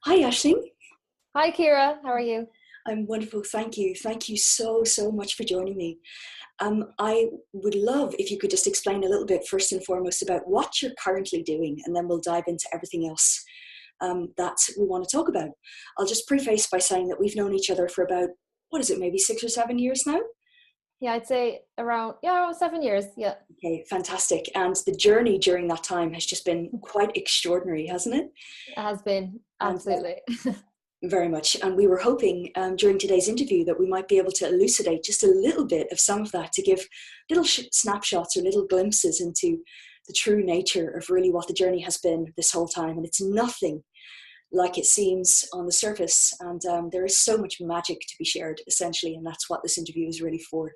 Hi, Aisling. Hi, Ciara. How are you? I'm wonderful. Thank you. Thank you so much for joining me. I would love if you could just explain a little bit, first and foremost, about what you're currently doing, and then we'll dive into everything else that we want to talk about. I'll just preface by saying that we've known each other for about, what is it, maybe 6 or 7 years now? Yeah, I'd say around 7 years. Yeah, Okay, fantastic. And the journey during that time has just been quite extraordinary, hasn't it? it has been And absolutely. very much. And we were hoping during today's interview that we might be able to elucidate just a little bit of some of that to give little snapshots or little glimpses into the true nature of really what the journey has been this whole time. And it's nothing like it seems on the surface. And there is so much magic to be shared, essentially. And that's what this interview is really for.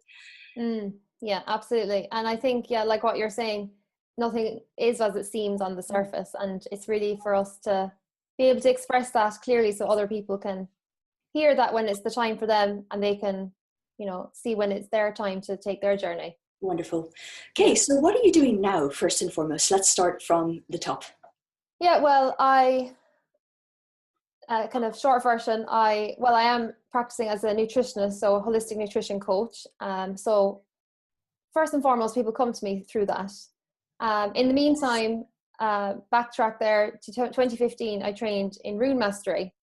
Yeah, absolutely. And I think, yeah, like what you're saying, nothing is as it seems on the surface. And it's really for us to be able to express that clearly so other people can hear that when it's the time for them, and they can, see when it's their time to take their journey. Wonderful. Okay, Yeah. so what are you doing now, first and foremost? Let's start from the top. Yeah, well, I kind of short version, I am practicing as a nutritionist, so a holistic nutrition coach. So first and foremost, people come to me through that. In the meantime, backtrack there to 2015, I trained in rune mastery,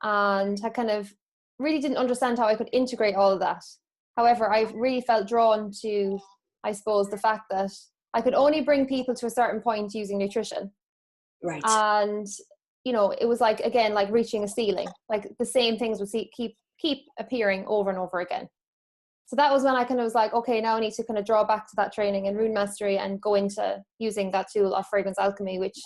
and I kind of really didn't understand how I could integrate all of that. However, I really felt drawn to, I suppose, the fact that I could only bring people to a certain point using nutrition. Right. And it was like, again, like reaching a ceiling, like the same things would keep appearing over and over again. So that was when I kind of was like, okay, now I need to kind of draw back to that training in rune mastery and go into using that tool of fragrance alchemy, which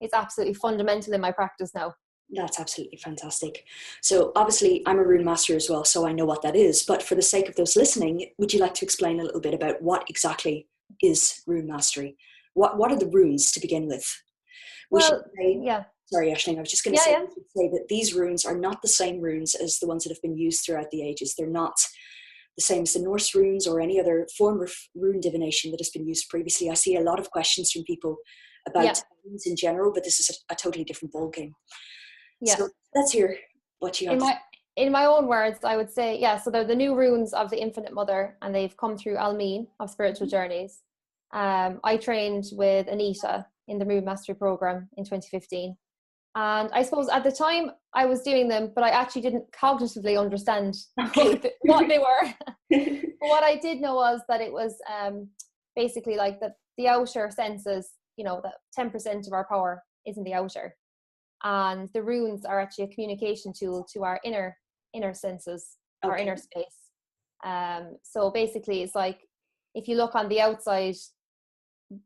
is absolutely fundamental in my practice now. That's absolutely fantastic. So obviously I'm a rune master as well, so I know what that is. But for the sake of those listening, would you like to explain a little bit about what exactly is rune mastery? What are the runes to begin with? We should Well, say, yeah. sorry, Aisling, I was just going to Yeah, say, yeah. we should say that these runes are not the same runes as the ones that have been used throughout the ages. They're not the same as the Norse runes or any other form of rune divination that has been used previously. I see a lot of questions from people Yeah. about runes in general, but this is a totally different ballgame. Yeah. So let's hear what you have In to say. my own words, I would say, yeah, so they're the new runes of the Infinite Mother, and they've come through Almeen of Spiritual Journeys. I trained with Anita in the Rune Mastery program in 2015. And I suppose at the time I was doing them, but I actually didn't cognitively understand Okay. what they were. But what I did know was that it was basically like the outer senses, that 10% of our power is in the outer. And the runes are actually a communication tool to our inner senses, our Okay. inner space. So basically it's like, if you look on the outside,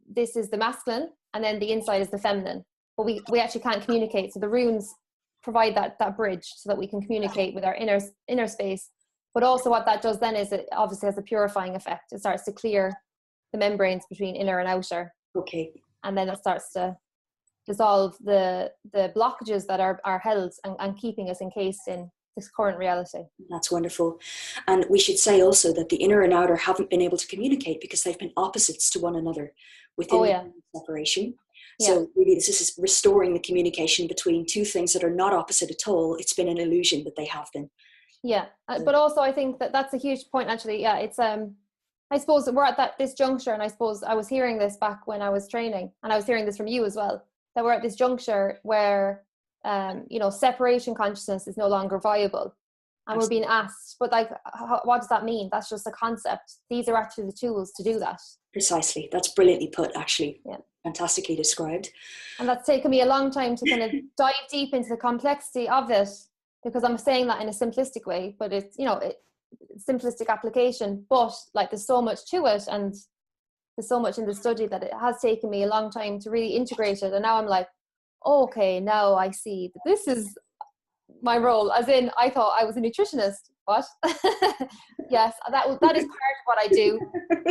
this is the masculine, and then the inside is the feminine, but we actually can't communicate. So the runes provide that bridge so that we can communicate with our inner space. But also what that does then is it obviously has a purifying effect. It starts to clear the membranes between inner and outer, Okay. and then it starts to dissolve the blockages that are held and keeping us encased in this current reality. That's wonderful. And we should say also that the inner and outer haven't been able to communicate because they've been opposites to one another within Oh yeah. the separation. Yeah. So really this is restoring the communication between two things that are not opposite at all. It's been an illusion that they have been. Yeah. But also I think that's a huge point actually. Yeah, it's I suppose we're at this juncture, and I suppose I was hearing this back when I was training, and I was hearing this from you as well, that we're at this juncture where separation consciousness is no longer viable, and Absolutely. we're being asked, but like, what does that mean? That's just a concept. These are actually the tools to do that. Precisely. That's brilliantly put, actually. Yeah. Fantastically described. And that's taken me a long time to kind of dive deep into the complexity of it, because I'm saying that in a simplistic way, but it's simplistic application, but like there's so much to it, and there's so much in the study that it has taken me a long time to really integrate it. And now I'm like, okay, now I see that this is my role. As in, I thought I was a nutritionist. What? Yes, that is part of what I do.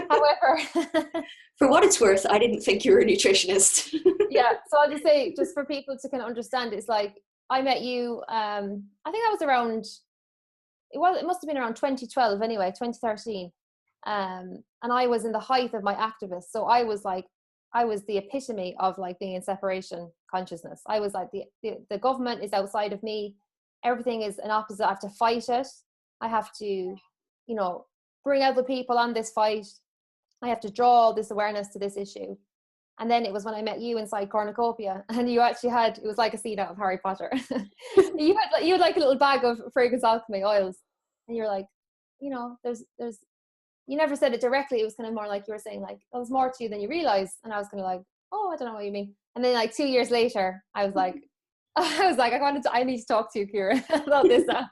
However, For what it's worth, I didn't think you were a nutritionist. yeah. So I'll just say, just for people to kind of understand, it's like I met you. I think that was around. It must have been around 2012 anyway, 2013. And I was in the height of my activist. So I was like I was the epitome of like being in separation consciousness. I was like, the government is outside of me. Everything is an opposite. I have to fight it. I have to, you know, bring other people on this fight. I have to draw all this awareness to this issue. And then it was when I met you inside Cornucopia, and you actually had, it was like a scene out of Harry Potter. you had like a little bag of fragrance alchemy oils, and you're like, you know, there's, you never said it directly. It was kind of more like you were saying like, oh, there's more to you than you realize. And I was kind of like, oh, I don't know what you mean. And then like 2 years later, I was like, I need to talk to you, Ciara, about this now.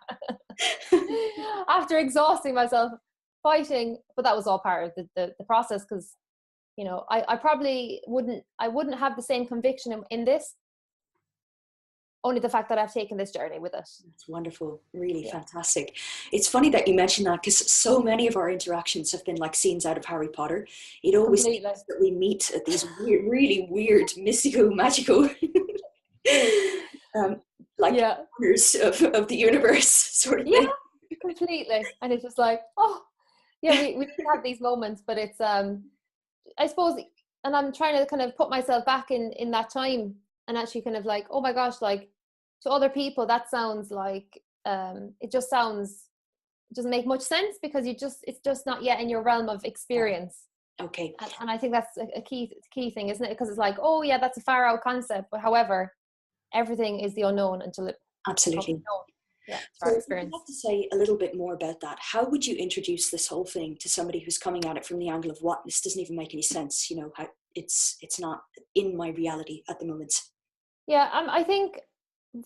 After exhausting myself fighting, but that was all part of the process, because, you know, I probably wouldn't have the same conviction in this, only the fact that I've taken this journey with it. That's wonderful. Really fantastic. It's funny that you mentioned that, because so many of our interactions have been like scenes out of Harry Potter. It always seems that we meet at these really weird, mystical, magical corners of the universe sort of thing. Completely. And it's just like, oh yeah, we have these moments, but it's I suppose, and I'm trying to kind of put myself back in that time, and actually kind of like, oh my gosh, like to other people that sounds like it doesn't make much sense, because it's just not yet in your realm of experience. Okay. And I think that's a key thing, isn't it? Because it's like, oh yeah, that's a far out concept, but however, everything is the unknown until it absolutely becomes known. Yeah, so I'd like to say a little bit more about that. How would you introduce this whole thing to somebody who's coming at it from the angle of, what, this doesn't even make any sense, you know, how it's not in my reality at the moment? Yeah, I think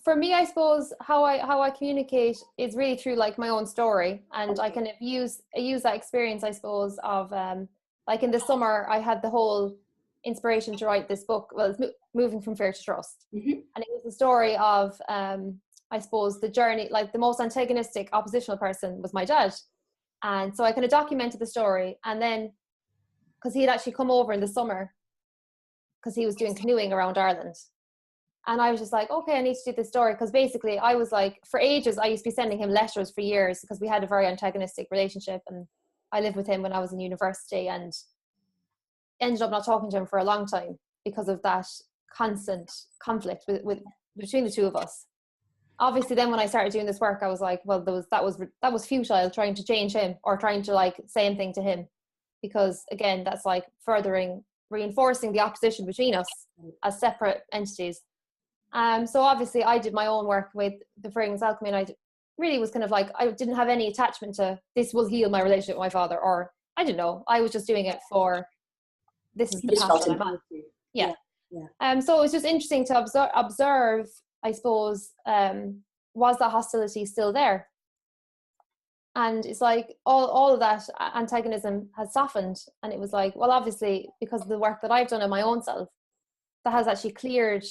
for me, I suppose how I communicate is really through like my own story, and I kind of use that experience, I suppose, of like in the summer I had the whole inspiration to write this book. Well, it's Moving from Fear to Trust, and it was the story of I suppose the journey, like the most antagonistic oppositional person was my dad. And so I kind of documented the story, and then because he had actually come over in the summer because he was doing canoeing around Ireland. And I was just like, okay, I need to do this story, because basically I was like, for ages, I used to be sending him letters for years, because we had a very antagonistic relationship, and I lived with him when I was in university, and ended up not talking to him for a long time because of that constant conflict between the two of us. Obviously then when I started doing this work, I was like, well, that was futile, trying to change him or trying to like say anything to him, because again, that's like reinforcing the opposition between us as separate entities. So obviously I did my own work with the fragrance alchemy, and I really was kind of like, I didn't have any attachment to this will heal my relationship with my father, or I don't know, I was just doing it for, this is the path that I'm on. Yeah. So it was just interesting to observe, I suppose, was that hostility still there? And it's like all of that antagonism has softened, and it was like, well, obviously because of the work that I've done on my own self, that has actually cleared,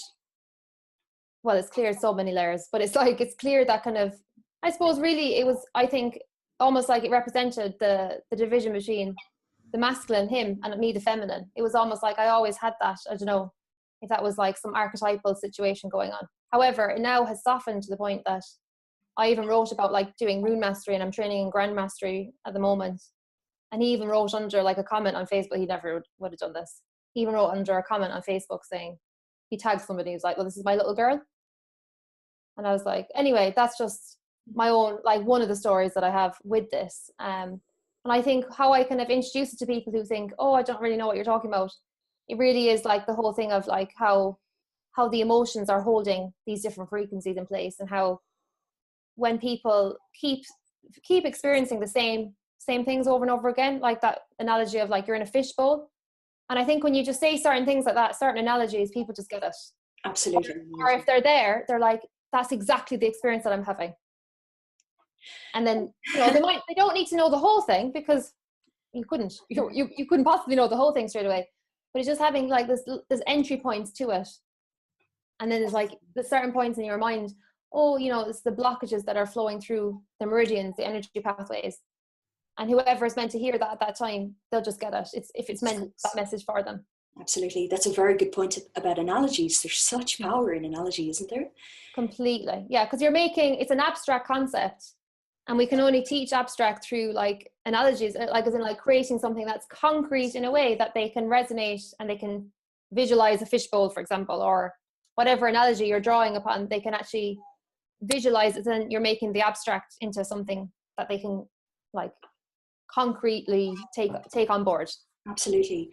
well, it's cleared so many layers, but it's like, it's clear that kind of, I suppose really it was, I think, almost like it represented the division between the masculine, him, and me, the feminine. It was almost like I always had that. I don't know if that was like some archetypal situation going on. However, it now has softened to the point that I even wrote about like doing rune mastery, and I'm training in grand mastery at the moment. And he even wrote under like a comment on Facebook, he never would have done this. He even wrote under a comment on Facebook saying, he tagged somebody who's like, well, this is my little girl. And I was like, anyway, that's just my own, like one of the stories that I have with this. And I think how I kind of introduce it to people who think, oh, I don't really know what you're talking about. It really is like the whole thing of like how the emotions are holding these different frequencies in place, and how when people keep experiencing the same things over and over again, like that analogy of like you're in a fishbowl. And I think when you just say certain things like that, certain analogies, people just get it. Absolutely. Or if they're there, they're like, that's exactly the experience that I'm having. And then, you know, they don't need to know the whole thing, because you couldn't possibly know the whole thing straight away. But it's just having like this entry points to it. And then there's like the certain points in your mind, oh, you know, it's the blockages that are flowing through the meridians, the energy pathways. And whoever is meant to hear that at that time, they'll just get it. If it's meant that message for them. Absolutely. That's a very good point about analogies. There's such power in analogy, isn't there? Completely. Yeah, because it's an abstract concept, and we can only teach abstract through like analogies, like as in like creating something that's concrete in a way that they can resonate and they can visualize a fishbowl, for example, or whatever analogy you're drawing upon, they can actually visualize it, and you're making the abstract into something that they can like concretely take on board. Absolutely.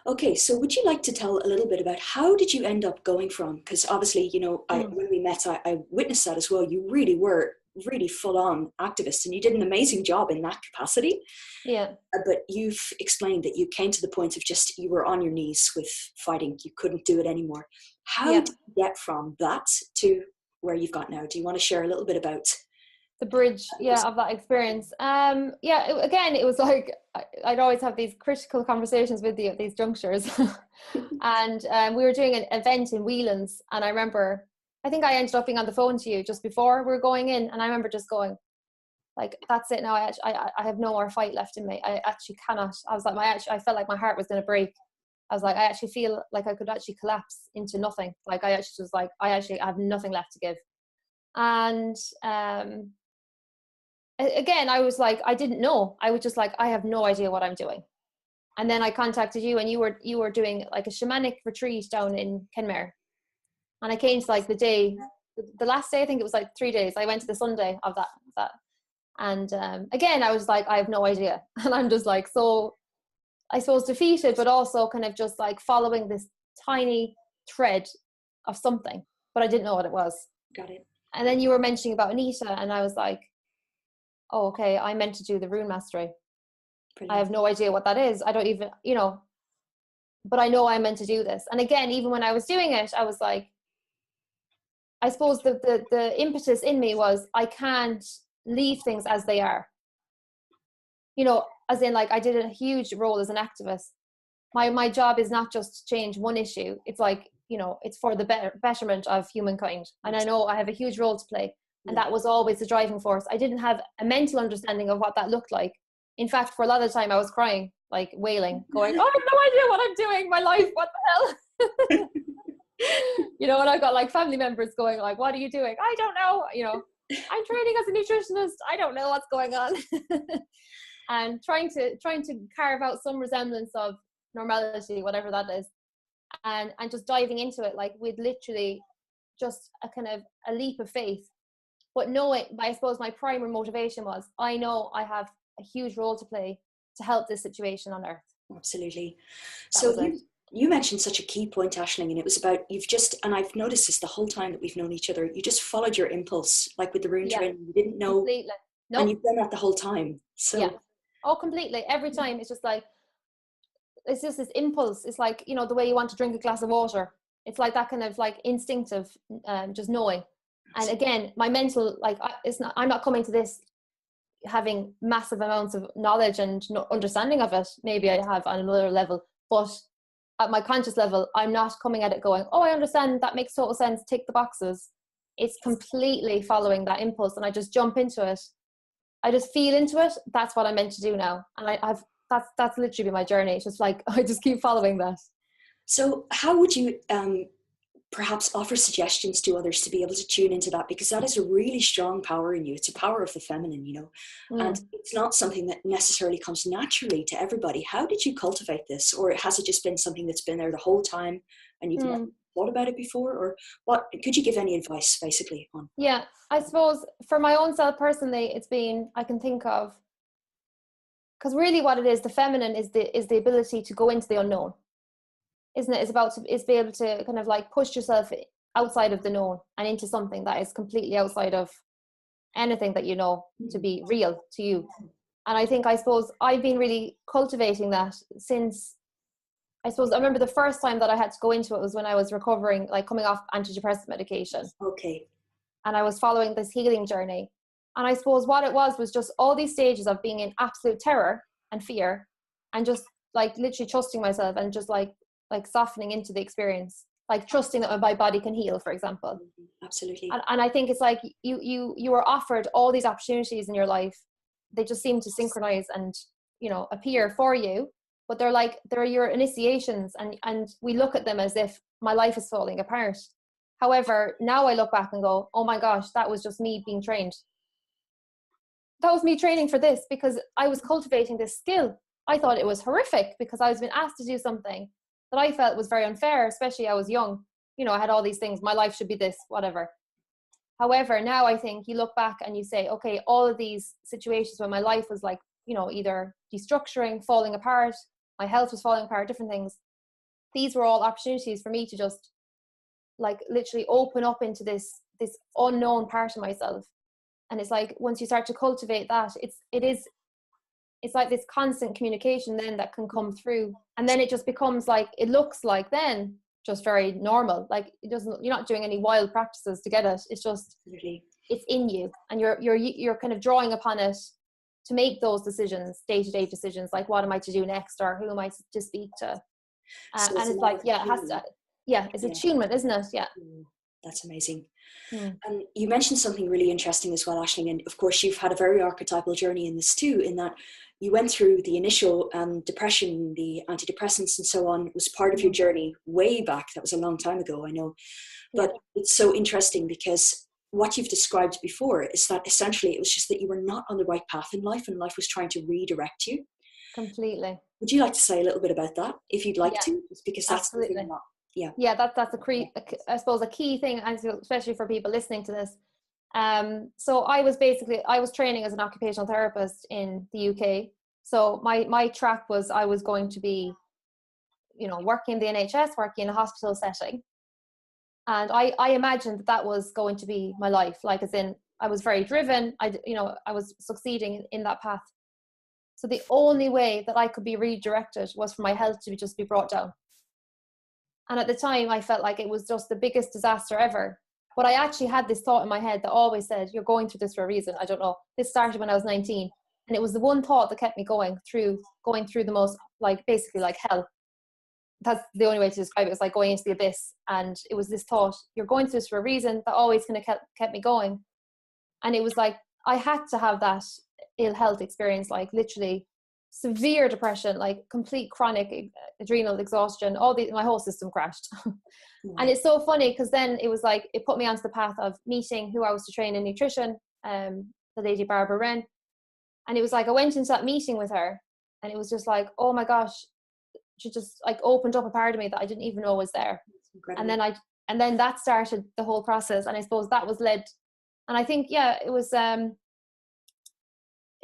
Okay, so would you like to tell a little bit about how did you end up going from, because obviously, you know, when we met, I witnessed that as well. You really were really full-on activist, and you did an amazing job in that capacity. Yeah. But you've explained that you came to the point of just, you were on your knees with fighting. You couldn't do it anymore. How did you get from that to where you've got now? Do you want to share a little bit about the bridge of that experience? Again, it was like I'd always have these critical conversations with you at these junctures. And we were doing an event in Whelan's, and I remember, I think I ended up being on the phone to you just before we were going in, and I remember just going like, that's it now, I have no more fight left in me. I actually cannot. I was like, I felt like my heart was going to break. I was like, I actually feel like I could actually collapse into nothing. Like I actually was like, I actually have nothing left to give. And again, I was like, I didn't know. I was just like, I have no idea what I'm doing. And then I contacted you, and you were doing like a shamanic retreat down in Kenmare. And I came to like the last day, I think it was like 3 days. I went to the Sunday of that. And again, I was like, I have no idea. And I'm just like, so I suppose defeated, but also kind of just like following this tiny thread of something, but I didn't know what it was. Got it. And then you were mentioning about Anita, and I was like, oh, okay, I meant to do the rune mastery. Brilliant. I have no idea what that is. I don't even, but I know I meant to do this. And again, even when I was doing it, I was like, I suppose the impetus in me was, I can't leave things as they are. As in, like, I did a huge role as an activist. My job is not just to change one issue. It's like, it's for the betterment of humankind. And I know I have a huge role to play. And that was always the driving force. I didn't have a mental understanding of what that looked like. In fact, for a lot of the time I was crying, like wailing, going, oh, I have no idea what I'm doing, my life, what the hell? And I've got like family members going like, what are you doing? I don't know. I'm training as a nutritionist. I don't know what's going on. And trying to carve out some resemblance of normality, whatever that is. And just diving into it, like with literally just a kind of a leap of faith. But knowing, I suppose my primary motivation was, I know I have a huge role to play to help this situation on Earth. Absolutely. So you mentioned such a key point, Aisling, and it was about, and I've noticed this the whole time that we've known each other, you just followed your impulse, like with the rune training. You didn't know. Completely. Nope. And you've done that the whole time. So. Yeah. Oh, completely. Every time it's just like, it's just this impulse. It's like, the way you want to drink a glass of water. It's like that kind of like instinctive, just knowing. And again, my mental, like, I'm not coming to this having massive amounts of knowledge and understanding of it. Maybe I have on another level, but at my conscious level, I'm not coming at it going, oh, I understand, that makes total sense, tick the boxes. It's completely following that impulse, and I just jump into it. I just feel into it. That's what I'm meant to do now. And that's literally been my journey. It's just like, I just keep following that. So how would you perhaps offer suggestions to others to be able to tune into that? Because that is a really strong power in you. It's a power of the feminine, and it's not something that necessarily comes naturally to everybody. How did you cultivate this? Or has it just been something that's been there the whole time and you've never thought about it before? Or what, could you give any advice basically on? Yeah, I suppose for my own self personally, it's been, I can think of, because really what it is, the feminine is the ability to go into the unknown. Isn't it? It's be able to kind of like push yourself outside of the known and into something that is completely outside of anything that you know to be real to you. And I suppose I've been really cultivating that since, I remember the first time that I had to go into it was when I was recovering, like coming off antidepressant medication. Okay. And I was following this healing journey. And I suppose what it was just all these stages of being in absolute terror and fear, and just like literally trusting myself and just like softening into the experience, like trusting that my body can heal, for example. Absolutely. And I think it's like you were offered all these opportunities in your life. They just seem to synchronize and, appear for you, but they're your initiations, and we look at them as if my life is falling apart. However, now I look back and go, oh my gosh, that was just me being trained. That was me training for this, because I was cultivating this skill. I thought it was horrific because I was being asked to do something that I felt was very unfair, especially I was young. You know, I had all these things, my life should be this, whatever. However, now I think you look back and you say, okay, all of these situations when my life was like, you know, either destructuring, falling apart, my health was falling apart, different things. These were all opportunities for me to just like literally open up into this unknown part of myself. And it's like, once you start to cultivate that, it's like this constant communication then that can come through. And then it just becomes like, it looks like then just very normal. Like it doesn't, you're not doing any wild practices to get it. It's just, it's in you, and you're kind of drawing upon it to make those decisions, day-to-day decisions, like what am I to do next, or who am I to speak to? So and it's like, yeah, it has to, yeah, it's attunement, isn't it? Yeah. That's amazing. And you mentioned something really interesting as well, Aisling, and of course you've had a very archetypal journey in this too, in that you went through the initial depression, the antidepressants and so on was part of your journey way back. That was a long time ago, I know. But it's so interesting because what you've described before is that essentially it was just that you were not on the right path in life, and life was trying to redirect you. Completely. Would you like to say a little bit about that, if you'd like to? Just because that's absolutely. something That's I suppose a key thing, especially for people listening to this. So I was training as an occupational therapist in the UK. So my track was, I was going to be, you know, working in the NHS, working in a hospital setting. And I imagined that was going to be my life. Like, as in, I was very driven. I was succeeding in that path. So the only way that I could be redirected was for my health to just be brought down. And at the time, I felt like it was just the biggest disaster ever. But I actually had this thought in my head that always said, you're going through this for a reason. I don't know. This started when I was 19. And it was the one thought that kept me going through the most, like, basically like hell. That's the only way to describe it. It was like going into the abyss. And it was this thought, you're going through this for a reason, that always kind of kept me going. And it was like, I had to have that ill health experience, like literally severe depression, like complete chronic adrenal exhaustion, my whole system crashed. And it's so funny because then it was like, it put me onto the path of meeting who I was to train in nutrition, the lady Barbara Wren. And it was like, I went into that meeting with her, and it was just like, oh my gosh, she just like opened up a part of me that I didn't even know was there. And then that started the whole process. And I suppose that was led, and I think,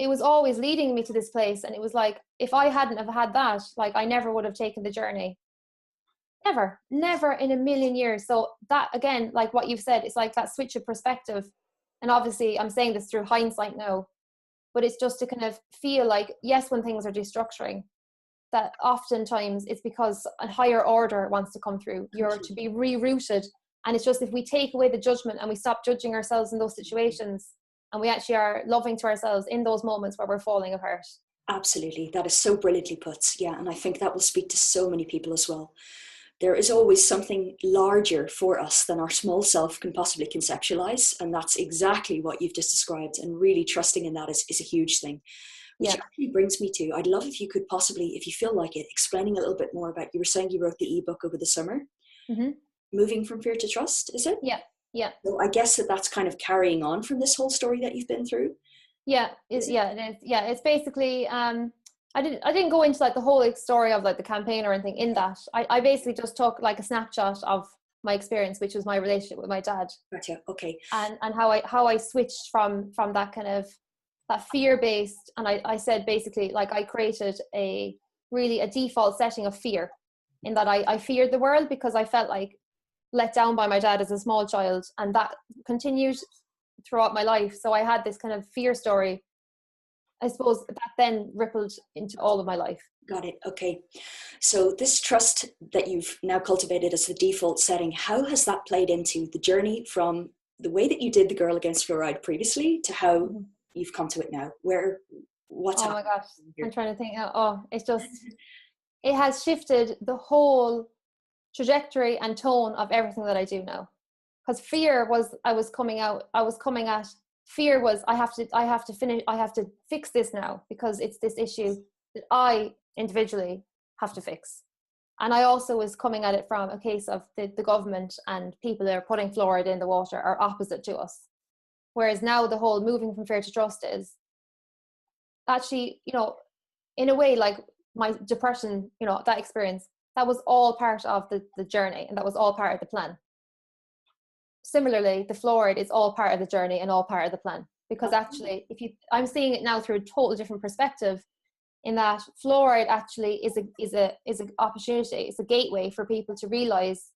it was always leading me to this place. And it was like, if I hadn't have had that, like, I never would have taken the journey. Never in a million years. So that, again, like what you've said, it's like that switch of perspective. And obviously I'm saying this through hindsight now, but it's just to kind of feel like, yes, when things are destructuring, that oftentimes it's because a higher order wants to come through. You're to be rerouted. And it's just, if we take away the judgment and we stop judging ourselves in those situations, and we actually are loving to ourselves in those moments where we're falling apart. Absolutely. That is so brilliantly put. Yeah. And I think that will speak to so many people as well. There is always something larger for us than our small self can possibly conceptualize. And that's exactly what you've just described. And really trusting in that is a huge thing. Which actually brings me to, I'd love if you could possibly, if you feel like it, explaining a little bit more about, you were saying you wrote the ebook over the summer. Moving from Fear to Trust, is it? Yeah. So I guess that's kind of carrying on from this whole story that you've been through. It is. Yeah, it's basically, I didn't go into like the whole story of like the campaign or anything in that. I basically just took like a snapshot of my experience, which was my relationship with my dad. Gotcha. Okay. And how I switched from that kind of that fear-based, and I said basically, like, I created a default setting of fear, in that I feared the world because I felt like let down by my dad as a small child, and that continued throughout my life. So I had this kind of fear story, I suppose, that then rippled into all of my life. Got it. Okay. So this trust that you've now cultivated as the default setting, how has that played into the journey from the way that you did the Girl Against Flouride previously to how you've come to it now? What's happening? My gosh, here? I'm trying to think. It's just, it has shifted the whole trajectory and tone of everything that I do now. Because fear was, I was coming at fear was, I have to fix this now, because it's this issue that I individually have to fix. And I also was coming at it from a case of the government and people that are putting fluoride in the water are opposite to us. Whereas now the whole moving from fear to trust is actually, in a way, like my depression, that experience, that was all part of the journey, and that was all part of the plan. Similarly, the fluoride is all part of the journey and all part of the plan, because actually, I'm seeing it now through a total different perspective, in that fluoride actually is an opportunity, it's a gateway for people to realize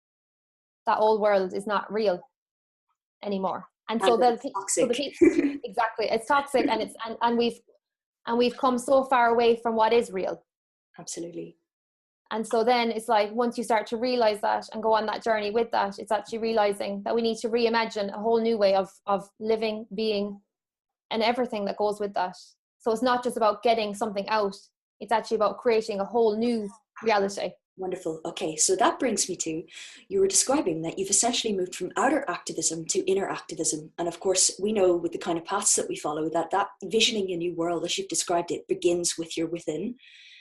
that old world is not real anymore. And so then exactly, it's toxic, and we've come so far away from what is real. Absolutely. And so then it's like, once you start to realize that and go on that journey with that, it's actually realizing that we need to reimagine a whole new way of living, being, and everything that goes with that. So it's not just about getting something out, it's actually about creating a whole new reality. Wonderful. Okay, so that brings me to, you were describing that you've essentially moved from outer activism to inner activism. And of course, we know with the kind of paths that we follow that visioning a new world, as you've described it, begins with your within.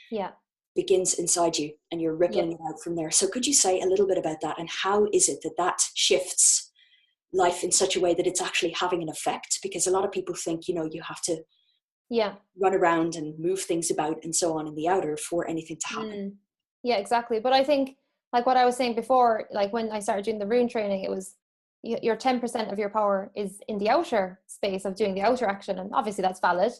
Yeah. Begins inside you, and you're rippling it out from there. So could you say a little bit about that, and how is it that shifts life in such a way that it's actually having an effect? Because a lot of people think, you have to run around and move things about and so on in the outer for anything to happen. Yeah, exactly. But I think, like what I was saying before, like when I started doing the rune training, it was your 10% of your power is in the outer space of doing the outer action, and obviously that's valid.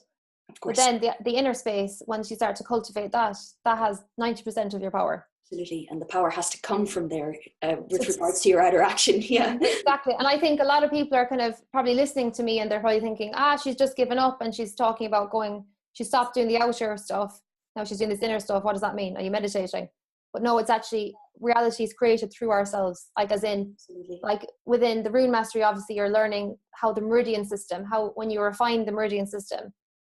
Of course. But then the inner space, once you start to cultivate that has 90% of your power. Absolutely. And the power has to come from there with regards to your outer action. Yeah. Exactly. And I think a lot of people are kind of probably listening to me, and they're probably thinking, she's just given up, and she's talking about she stopped doing the outer stuff. Now she's doing this inner stuff. What does that mean? Are you meditating? But no, it's actually, reality is created through ourselves. Like, as in, like within the rune mastery, obviously you're learning how the meridian system, when you refine the meridian system,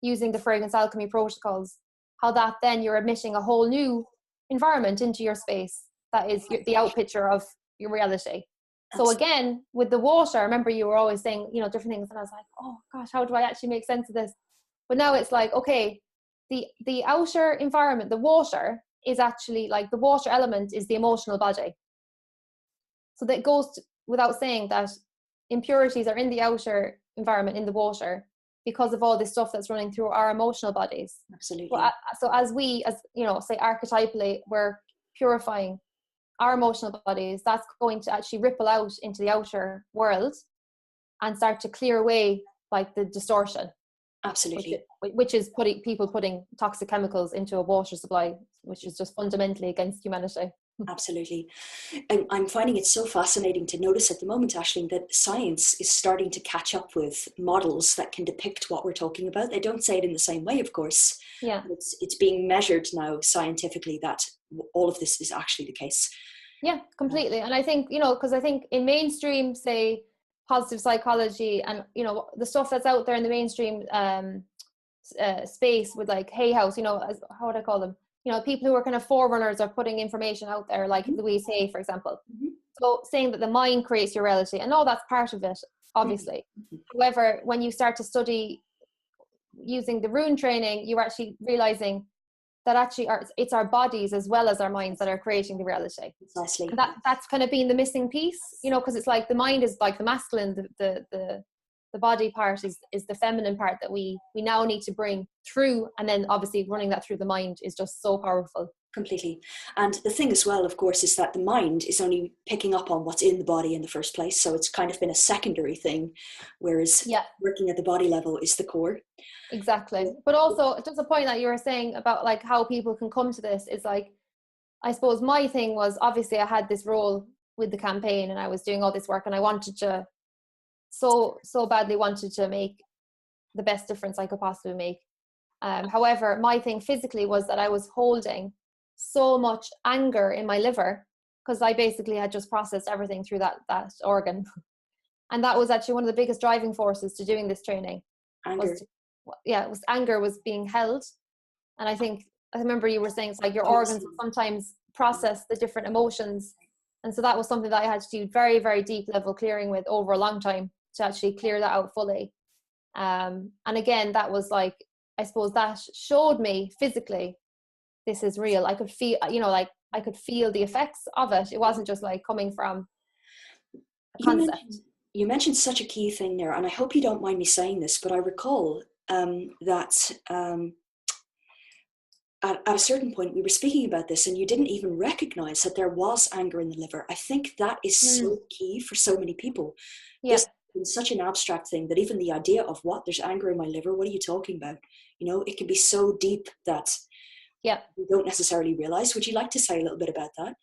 using the fragrance alchemy protocols, how that then you're emitting a whole new environment into your space that is the out picture of your reality. So again, with the water, I remember you were always saying, different things, and I was like, oh gosh, how do I actually make sense of this? But now it's like, okay, the outer environment, the water is actually, like, the water element is the emotional body. So that goes without saying that impurities are in the outer environment, in the water, because of all this stuff that's running through our emotional bodies. Absolutely. So as we, say archetypally, we're purifying our emotional bodies, that's going to actually ripple out into the outer world and start to clear away, like, the distortion. Absolutely. Which is putting toxic chemicals into a water supply, which is just fundamentally against humanity. Absolutely. And I'm finding it so fascinating to notice at the moment, Aisling, that science is starting to catch up with models that can depict what we're talking about. They don't say it in the same way, of course. Yeah. It's being measured now scientifically that all of this is actually the case. Yeah, completely. And I think, because I think in mainstream, say, positive psychology and, the stuff that's out there in the mainstream space with, like, Hay House, how would I call them? People who are kind of forerunners are putting information out there, like Louise Hay, for example. So saying that the mind creates your reality, and all that's part of it, obviously. However, when you start to study using the rune training, you're actually realizing that actually it's our bodies as well as our minds that are creating the reality. Precisely. And that's kind of been the missing piece, because it's like the mind is like the masculine, the body part is the feminine part that we now need to bring through, and then obviously running that through the mind is just so powerful. Completely. And the thing as well, of course, is that the mind is only picking up on what's in the body in the first place. So it's kind of been a secondary thing, whereas working at the body level is the core. Exactly. But also, just a point that you were saying about, like, how people can come to this is, like, I suppose my thing was, obviously I had this role with the campaign and I was doing all this work, and I wanted to so badly wanted to make the best difference I could possibly make. However, my thing physically was that I was holding so much anger in my liver, because I basically had just processed everything through that organ. And that was actually one of the biggest driving forces to doing this training. Anger. Anger was being held. And I remember you were saying it's like your organs sometimes process the different emotions. And so that was something that I had to do very, very deep level clearing with over a long time to actually clear that out fully. And again, that was like, I suppose that showed me physically, this is real. I could feel, I could feel the effects of it. It wasn't just like coming from a concept. You mentioned such a key thing there, and I hope you don't mind me saying this, but I recall that at a certain point, we were speaking about this and you didn't even recognize that there was anger in the liver. I think that is so key for so many people. Yeah. This is such an abstract thing that even the idea of what, there's anger in my liver, what are you talking about? You know, it can be so deep that we don't necessarily realize. Would you like to say a little bit about that?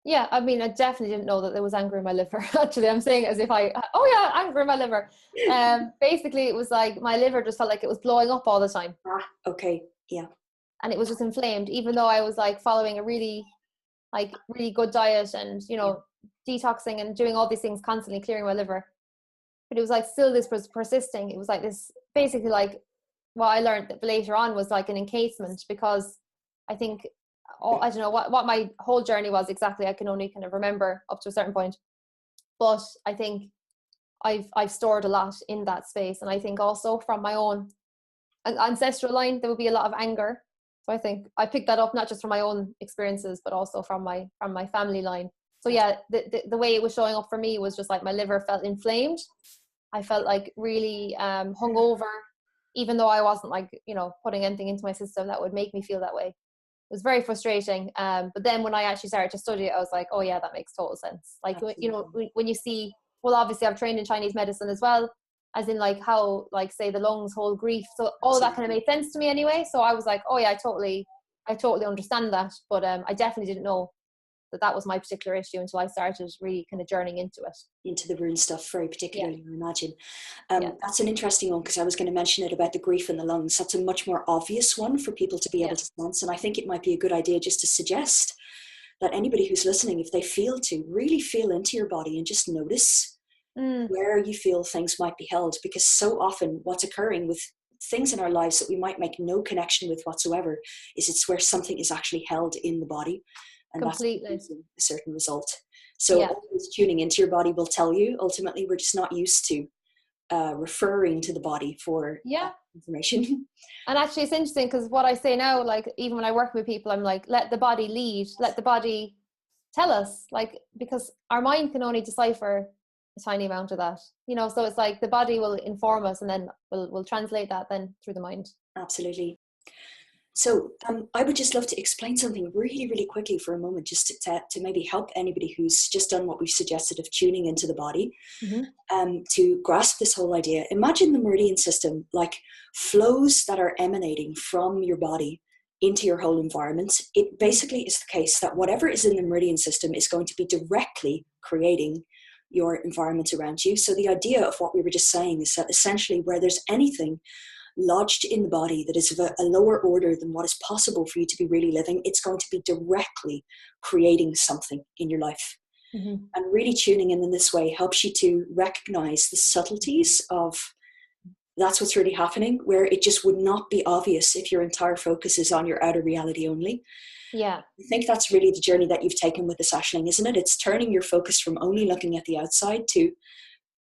Yeah, I mean, I definitely didn't know that there was anger in my liver. Actually, I'm saying it as if anger in my liver. Basically, it was like my liver just felt like it was blowing up all the time. Okay, yeah. And it was just inflamed, even though I was like following a really good diet and, you know, detoxing and doing all these things, constantly clearing my liver. But it was like still this was persisting. It was like this, basically like what I learned that later on was like an encasement, because I think, I don't know what my whole journey was exactly. I can only kind of remember up to a certain point. But I think I've stored a lot in that space. And I think also from my own ancestral line, there would be a lot of anger. So I think I picked that up not just from my own experiences, but also from my family line. So yeah, the way it was showing up for me was just like my liver felt inflamed. I felt like really hungover, even though I wasn't like, you know, putting anything into my system that would make me feel that way. It was very frustrating. But then when I actually started to study it, I was like, oh yeah, that makes total sense. Like, you know, when you see, well, obviously I've trained in Chinese medicine as well, as in like how, like, say the lungs hold grief. So all that kind of made sense to me anyway. So I was like, oh yeah, I totally understand that. But I definitely didn't know that was my particular issue until I started really kind of journeying into it. Into the rune stuff very particularly, I imagine. That's an interesting one, because I was going to mention it about the grief in the lungs. That's a much more obvious one for people to be able to sense. And I think it might be a good idea just to suggest that anybody who's listening, if they feel to, really feel into your body and just notice where you feel things might be held. Because so often what's occurring with things in our lives that we might make no connection with whatsoever is it's where something is actually held in the body. And completely. That's a certain result. So always tuning into your body will tell you. Ultimately, we're just not used to referring to the body for information. And actually, it's interesting because what I say now, like even when I work with people, I'm like, let the body lead, let the body tell us, like, because our mind can only decipher a tiny amount of that, you know. So it's like the body will inform us, and then we'll translate that then through the mind. Absolutely. So I would just love to explain something really, really quickly for a moment, just to maybe help anybody who's just done what we've suggested of tuning into the body, to grasp this whole idea. Imagine the meridian system like flows that are emanating from your body into your whole environment. It basically is the case that whatever is in the meridian system is going to be directly creating your environment around you. So the idea of what we were just saying is that essentially where there's anything lodged in the body that is of a lower order than what is possible for you to be really living, it's going to be directly creating something in your life. And really tuning in this way helps you to recognize the subtleties of that's what's really happening, where it just would not be obvious if your entire focus is on your outer reality only. I think that's really the journey that you've taken with the Ashling, isn't it? It's turning your focus from only looking at the outside to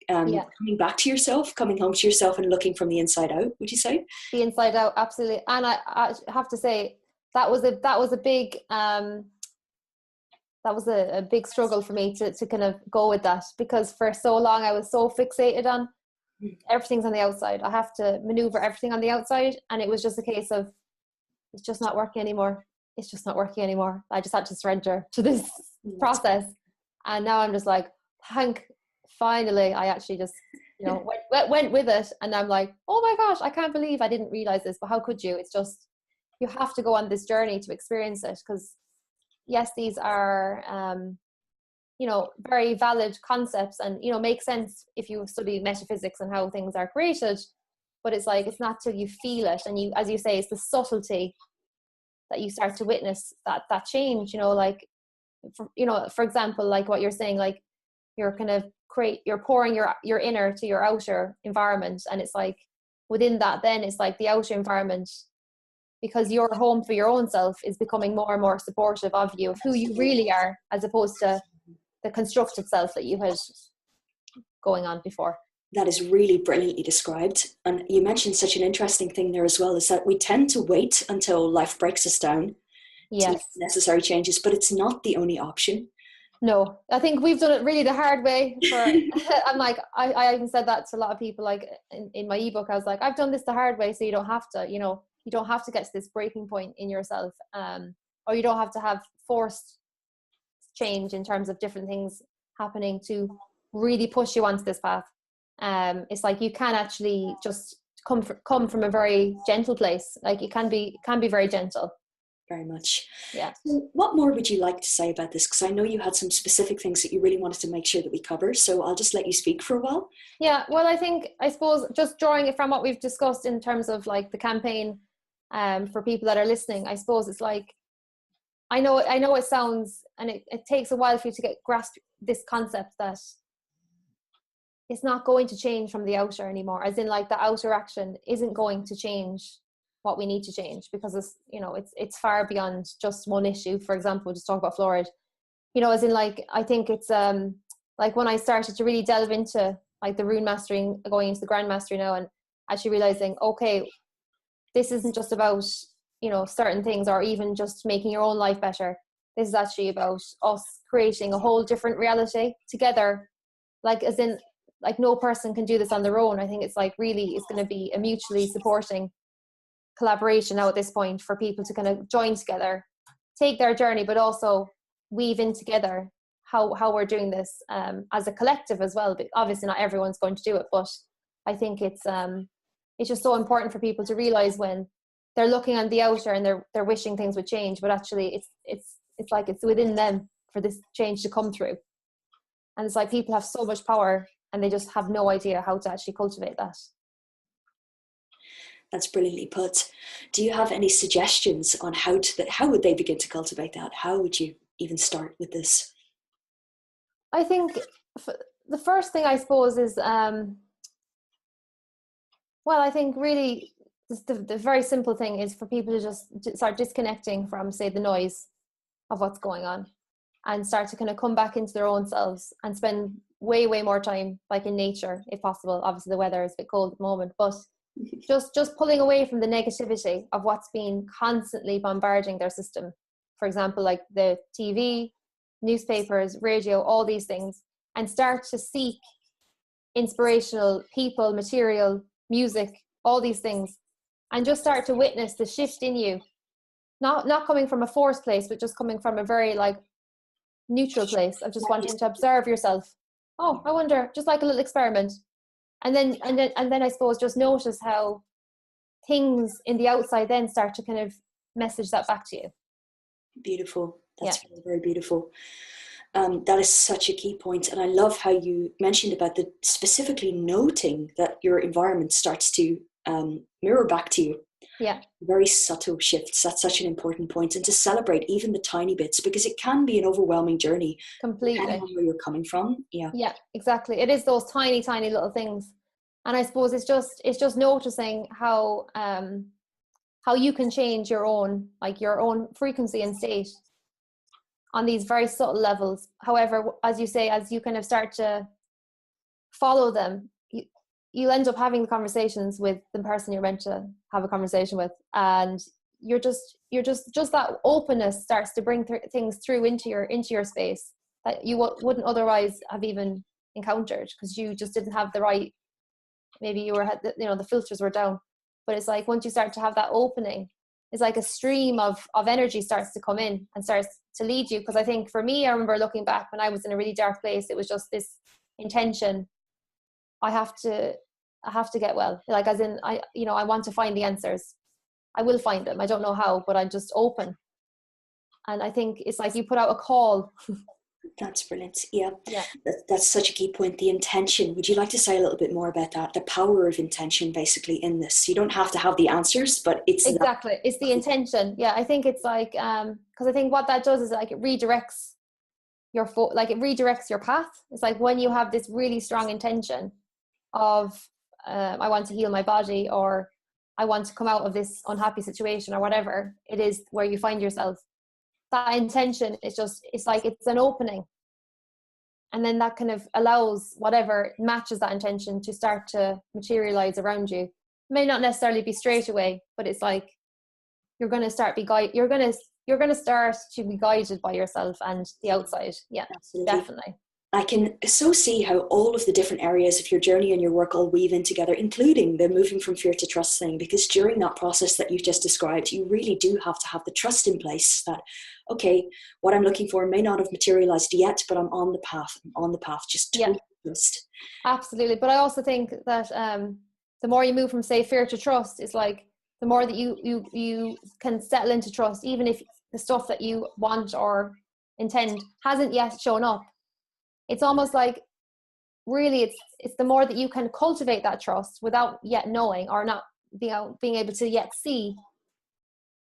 coming back to yourself, coming home to yourself and looking from the inside out, would you say? The inside out, absolutely. And I have to say that was a big a big struggle for me to kind of go with that, because for so long I was so fixated on everything's on the outside. I have to maneuver everything on the outside, and it was just a case of it's just not working anymore. It's just not working anymore. I just had to surrender to this process. And now I'm just like, finally, I actually just, you know, went with it. And I'm like, oh my gosh, I can't believe I didn't realize this. But how could you? It's just, you have to go on this journey to experience it. Because yes, these are, you know, very valid concepts and, you know, make sense if you study metaphysics and how things are created. But it's like, it's not till you feel it. And you, as you say, it's the subtlety that you start to witness that change, you know, like, for example, like what you're saying, like you're kind of you're pouring your inner to your outer environment. And it's like within that, then it's like the outer environment, because your home for your own self is becoming more and more supportive of you, of who you really are, as opposed to the constructed self that you had going on before. That is really brilliantly described. And you mentioned such an interesting thing there as well, is that we tend to wait until life breaks us down to make necessary changes, but it's not the only option. No, I think we've done it really the hard way. I'm like, I even said that to a lot of people, like in my ebook, I was like, I've done this the hard way so you don't have to, you know. You don't have to get to this breaking point in yourself, or you don't have to have forced change in terms of different things happening to really push you onto this path. It's like you can actually just come from a very gentle place. Like it can be very gentle. Very much. Yeah. So what more would you like to say about this? Because I know you had some specific things that you really wanted to make sure that we cover. So I'll just let you speak for a while. Yeah. Well, I suppose just drawing it from what we've discussed in terms of like the campaign, for people that are listening, I suppose it's like, I know it sounds, and it takes a while for you to grasp this concept that it's not going to change from the outer anymore, as in like the outer action isn't going to change what we need to change, because it's far beyond just one issue. For example, just talk about fluoride, as in like, I think it's like when I started to really delve into like the rune mastering, going into the grand mastery now, and actually realizing, okay, this isn't just about certain things or even just making your own life better. This is actually about us creating a whole different reality together, like as in like no person can do this on their own. I think it's like really it's going to be a mutually supporting collaboration now at this point for people to kind of join together, take their journey, but also weave in together how we're doing this as a collective as well. But obviously not everyone's going to do it, but I think it's just so important for people to realize when they're looking on the outer and they're wishing things would change, but actually it's like it's within them for this change to come through. And it's like people have so much power and they just have no idea how to actually cultivate that. That's brilliantly put. Do you have any suggestions on how would they begin to cultivate that? How would you even start with this? I think the first thing, I suppose, is I think really the very simple thing is for people to just start disconnecting from, say, the noise of what's going on, and start to kind of come back into their own selves and spend way more time like in nature if possible. Obviously the weather is a bit cold at the moment, but just pulling away from the negativity of what's been constantly bombarding their system. For example, like the TV, newspapers, radio, all these things, and start to seek inspirational people, material, music, all these things, and just start to witness the shift in you, not coming from a forced place, but just coming from a very like neutral place of just wanting to observe yourself. Oh, I wonder, just like a little experiment. And then I suppose just notice how things in the outside then start to kind of message that back to you. Beautiful. That's very, very beautiful. That is such a key point. And I love how you mentioned about the specifically noting that your environment starts to mirror back to you. Yeah. Very subtle shifts. That's such an important point. And to celebrate even the tiny bits, because it can be an overwhelming journey. Completely. Depending on where you're coming from. Yeah. Yeah, exactly. It is those tiny little things. And I suppose it's just noticing how you can change your own frequency and state on these very subtle levels. However, as you say, as you kind of start to follow them, you end up having conversations with the person you're meant to have a conversation with, and you're just that openness starts to bring things through into your space that you wouldn't otherwise have even encountered, because you just didn't have the right, maybe you were, the filters were down. But it's like once you start to have that opening, it's like a stream of energy starts to come in and starts to lead you. Because I think for me, I remember looking back when I was in a really dark place, it was just this intention. I have to get well. Like as in, I want to find the answers. I will find them. I don't know how, but I'm just open. And I think it's like you put out a call. That's brilliant. Yeah. That's such a key point. The intention. Would you like to say a little bit more about that? The power of intention, basically, in this. You don't have to have the answers, but it's exactly. It's the intention. Yeah, I think it's like because I think what that does is like it redirects your it redirects your path. It's like when you have this really strong intention of I want to heal my body, or I want to come out of this unhappy situation, or whatever it is where you find yourself. That intention is it's like it's an opening, and then that kind of allows whatever matches that intention to start to materialize around you. It may not necessarily be straight away, but it's like you're going to start you're going to start to be guided by yourself and the outside. Yeah. Absolutely. Definitely. I can so see how all of the different areas of your journey and your work all weave in together, including the moving from fear to trust thing, because during that process that you've just described, you really do have to have the trust in place that, okay, what I'm looking for may not have materialized yet, but I'm on the path. Just totally trust. Absolutely. But I also think that the more you move from, say, fear to trust, is like the more that you can settle into trust, even if the stuff that you want or intend hasn't yet shown up. It's almost like, really, it's the more that you can cultivate that trust without yet knowing, or not being able to yet see.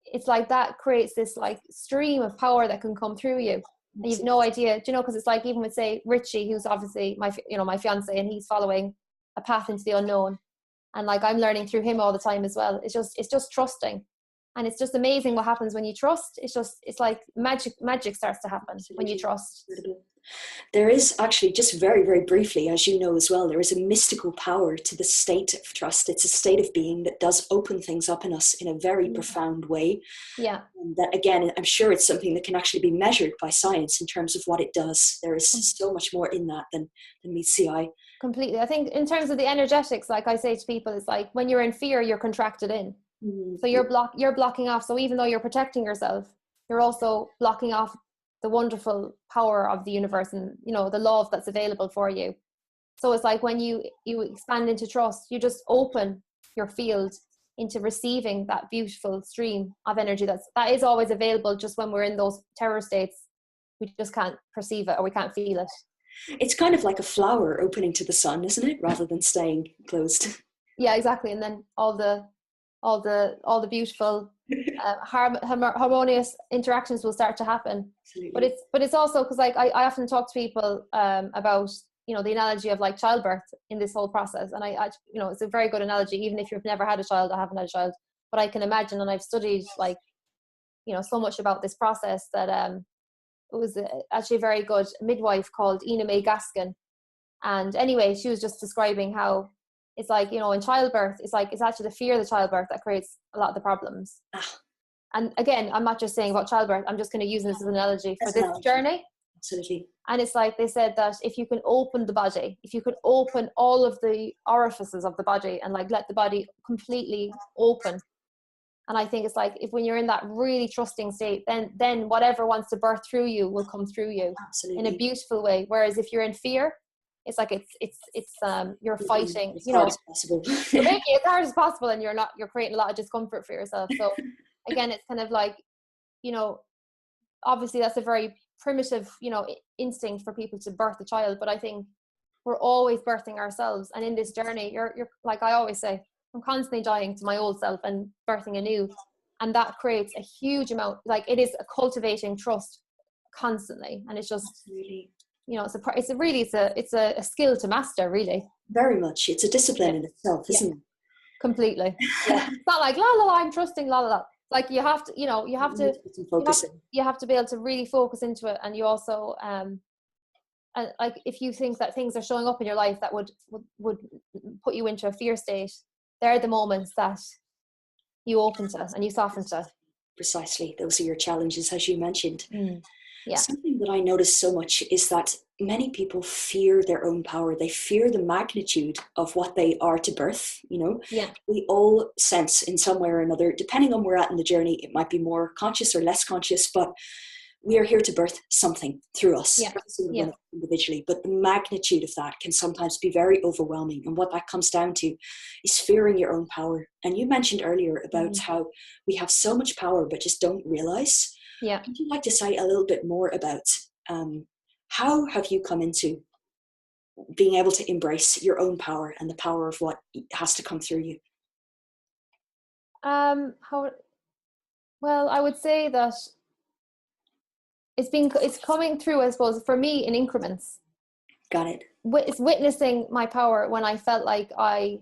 It's like that creates this like stream of power that can come through you, and you've no idea. Do you know? Because it's like, even with, say, Richie, who's obviously my fiance, and he's following a path into the unknown, and like I'm learning through him all the time as well. It's just trusting, and it's just amazing what happens when you trust. It's like magic starts to happen when you trust. There is actually, just very, very briefly, as you know as well, there is a mystical power to the state of trust. It's a state of being that does open things up in us in a very profound way. Yeah. And that, again, I'm sure it's something that can actually be measured by science in terms of what it does. There is so much more in that than meets the eye. Completely. I think in terms of the energetics, like I say to people, it's like when you're in fear, you're contracted in. So you're blocking off. So even though you're protecting yourself, you're also blocking off the wonderful power of the universe and, you know, the love that's available for you. So it's like when you expand into trust, you just open your field into receiving that beautiful stream of energy that is always available. Just when we're in those terror states, we just can't perceive it, or we can't feel it. It's kind of like a flower opening to the sun, isn't it? Rather than staying closed. Yeah, exactly. And then all the beautiful harmonious interactions will start to happen. Absolutely. But it's also because, like, I often talk to people about, you know, the analogy of like childbirth in this whole process, and I you know, it's a very good analogy. Even if you've never had a child, I haven't had a child, but I can imagine, and I've studied, like, you know, so much about this process, that it was actually a very good midwife called Ina May Gaskin, and anyway, she was just describing how it's like, you know, in childbirth, it's like, it's actually the fear of the childbirth that creates a lot of the problems. And again, I'm not just saying about childbirth, I'm just going to use this as an analogy for this journey. Absolutely. And it's like, they said that if you can open the body, if you could open all of the orifices of the body and like let the body completely open. And I think it's like, if when you're in that really trusting state, then whatever wants to birth through you will come through you. Absolutely. In a beautiful way. Whereas if you're in fear, it's like it's you're fighting, as you know, hard as possible. you're making it as hard as possible, and you're creating a lot of discomfort for yourself. So again, it's kind of like, you know, obviously that's a very primitive, you know, instinct for people to birth a child, but I think we're always birthing ourselves. And in this journey, you're like I always say, I'm constantly dying to my old self and birthing anew, and that creates a huge amount, like, it is a cultivating trust constantly. And it's just, Absolutely. you know, it's a skill to master, really. Very much. It's a discipline in itself, isn't it? Completely. Yeah. It's not like la la la, I'm trusting la la la. Like, you have to be able to really focus into it. And you also and like, if you think that things are showing up in your life that would put you into a fear state, they're the moments that you open to and you soften to. Precisely. Those are your challenges, as you mentioned. Yeah. Something that I notice so much is that many people fear their own power. They fear the magnitude of what they are to birth, you know. Yeah. We all sense in some way or another, depending on where we're at in the journey, it might be more conscious or less conscious, but we are here to birth something through us, individually. But the magnitude of that can sometimes be very overwhelming. And what that comes down to is fearing your own power. And you mentioned earlier about how we have so much power, but just don't realize. Yeah. Would you like to say a little bit more about how have you come into being able to embrace your own power and the power of what has to come through you? Well, I would say that it's coming through, I suppose, for me, in increments. Got it. It's witnessing my power when I felt like I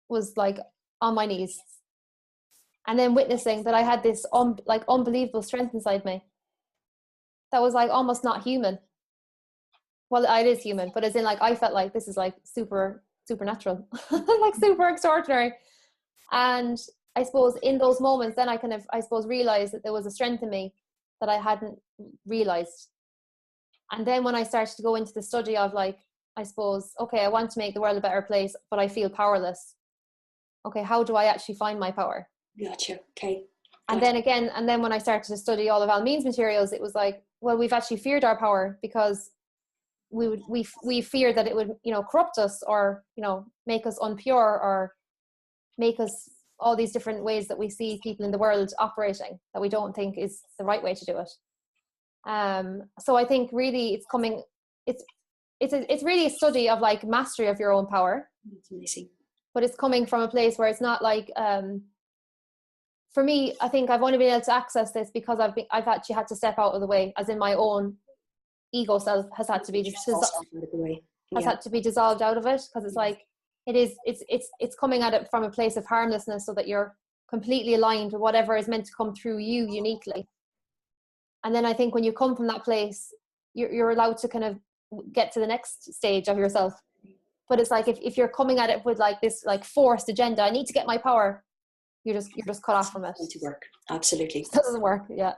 was like on my knees, and then witnessing that I had this like unbelievable strength inside me that was like almost not human. Well, it is human, but as in, like, I felt like this is like supernatural, like super extraordinary. And I suppose in those moments, then I kind of, I suppose, realized that there was a strength in me that I hadn't realized. And then when I started to go into the study of like, I suppose, okay, I want to make the world a better place, but I feel powerless. Okay, how do I actually find my power? Gotcha. Okay. And then when I started to study all of Almeen's materials, it was like, well, we've actually feared our power because we fear that it would, corrupt us, or, make us impure, or make us all these different ways that we see people in the world operating that we don't think is the right way to do it. So I think really it's really a study of like mastery of your own power. That's amazing. But it's coming from a place where it's not like, for me, I think I've only been able to access this because I've actually had to step out of the way, as in my own ego self has had to be had to be dissolved out of it, because it's like it's coming at it from a place of harmlessness, so that you're completely aligned with whatever is meant to come through you uniquely. And then I think when you come from that place, you're allowed to kind of get to the next stage of yourself. But it's like if you're coming at it with like this like forced agenda, I need to get my power, you're just cut off from it. To work. Absolutely. It doesn't work. Yeah.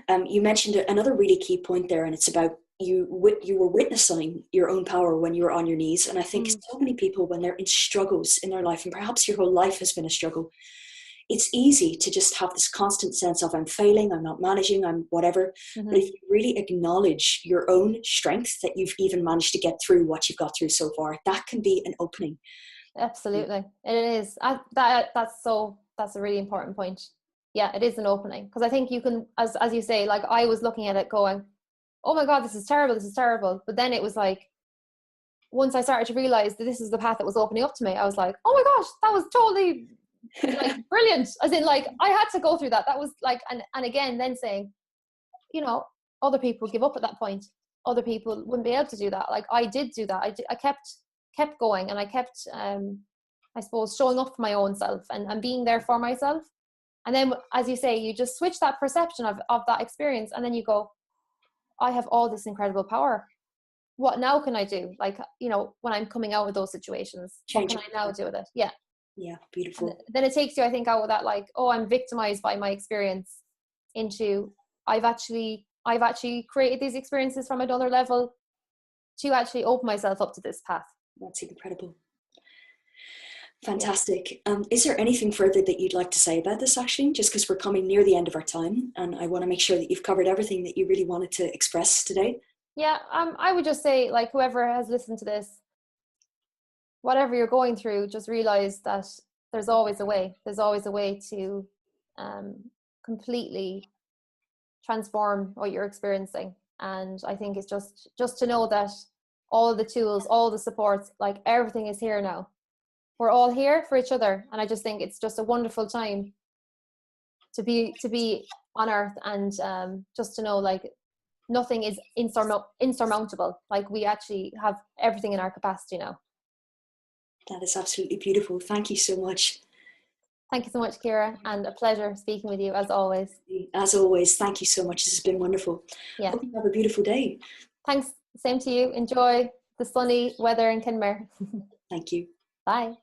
You mentioned another really key point there, and it's about you were witnessing your own power when you were on your knees. And I think so many people, when they're in struggles in their life, and perhaps your whole life has been a struggle, it's easy to just have this constant sense of I'm failing, I'm not managing, I'm whatever. But if you really acknowledge your own strength, that you've even managed to get through what you've got through so far, that can be an opening. Absolutely. It is. That's a really important point. Yeah, it is an opening, because I think you can, as you say, like I was looking at it going, oh my God, this is terrible. But then it was like, once I started to realize that this is the path that was opening up to me, I was like, oh my gosh, that was totally like brilliant. As in, like, I had to go through that. That was like, and again, then saying, other people give up at that point. Other people wouldn't be able to do that. Like I did do that. I kept going, and I kept, I suppose, showing up for my own self and being there for myself. And then, as you say, you just switch that perception of that experience, and then you go, I have all this incredible power. What now can I do? Like, when I'm coming out of those situations, what can I now do with it? Yeah. Yeah, beautiful. And then it takes you, I think, out of that, like, oh, I'm victimized by my experience, into I've actually created these experiences from another level to actually open myself up to this path. That's incredible. Fantastic. Is there anything further that you'd like to say about this, actually? Just because we're coming near the end of our time, and I want to make sure that you've covered everything that you really wanted to express today. Yeah, I would just say, like, whoever has listened to this, whatever you're going through, just realize that there's always a way. There's always a way to completely transform what you're experiencing. And I think it's just to know that all the tools, all the supports, like everything is here now. We're all here for each other. And I just think it's just a wonderful time to be on earth, and just to know, like, nothing is insurmountable. Like, we actually have everything in our capacity now. That is absolutely beautiful. Thank you so much. Thank you so much, Ciara, and a pleasure speaking with you as always. As always, thank you so much. This has been wonderful. Yeah. Hope you have a beautiful day. Thanks. Same to you. Enjoy the sunny weather in Kinmare. Thank you. Bye.